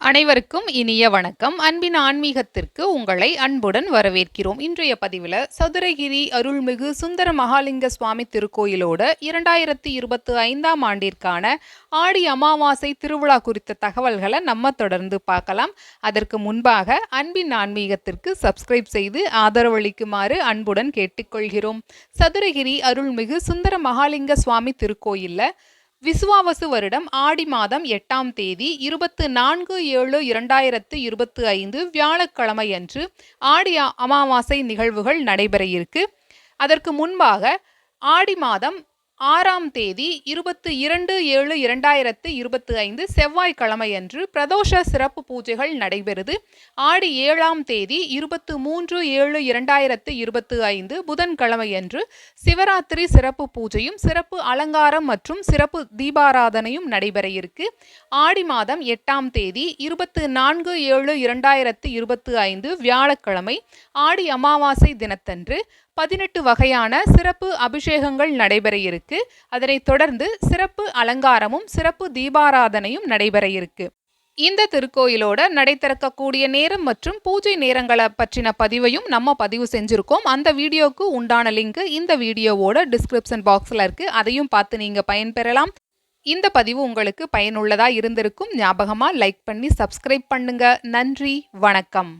அனைவருக்கும் இனிய வணக்கம். அன்பின் ஆன்மீகத்திற்கு உங்களை அன்புடன் வரவேற்கிறோம். இன்றைய பதிவில் சதுரகிரி அருள்மிகு சுந்தர மகாலிங்க சுவாமி திருக்கோயிலோட 2025ஆம் ஆண்டிற்கான ஆடி அமாவாசை திருவிழா குறித்த தகவல்களை நம்ம தொடர்ந்து பார்க்கலாம். அதற்கு முன்பாக அன்பின் ஆன்மீகத்திற்கு சப்ஸ்கிரைப் செய்து ஆதரவளிக்குமாறு அன்புடன் கேட்டுக்கொள்கிறோம். சதுரகிரி அருள்மிகு சுந்தர மகாலிங்க சுவாமி திருக்கோயில்ல விசுவாவசு வருடம் ஆடி மாதம் 8ஆம் தேதி 24/7/2025 வியாழக்கிழமையன்று ஆடி அமாவாசை நிகழ்வுகள் நடைபெற இருக்கு. அதற்கு முன்பாக ஆடி மாதம் 6ஆம் தேதி 22/7/2025 செவ்வாய்க்கிழமையன்று பிரதோஷ சிறப்பு பூஜைகள் நடைபெறுது. ஆடி 7ஆம் தேதி 23/7/2025 புதன்கிழமையன்று சிவராத்திரி சிறப்பு பூஜையும் சிறப்பு அலங்காரம் மற்றும் சிறப்பு தீபாராதனையும் நடைபெற இருக்கு. ஆடி மாதம் 8ஆம் தேதி 24/7/2025 வியாழக்கிழமை ஆடி அமாவாசை தினத்தன்று 18 வகையான சிறப்பு அபிஷேகங்கள் நடைபெற இருக்கு. அதனைத் தொடர்ந்து சிறப்பு அலங்காரமும் சிறப்பு தீபாராதனையும் நடைபெற இருக்கு. இந்த திருக்கோயிலோட நடை திறக்கக்கூடிய நேரம் மற்றும் பூஜை நேரங்களை பற்றின பதிவையும் நம்ம பதிவு செஞ்சிருக்கோம். அந்த வீடியோக்கு உண்டான லிங்க் இந்த வீடியோவோட டிஸ்கிரிப்ஷன் பாக்ஸில் இருக்கு. அதையும் பார்த்து நீங்க பயன்பெறலாம். இந்த பதிவு உங்களுக்கு பயனுள்ளதா இருந்திருக்கும். ஞாபகமா லைக் பண்ணி சப்ஸ்கிரைப் பண்ணுங்க. நன்றி, வணக்கம்.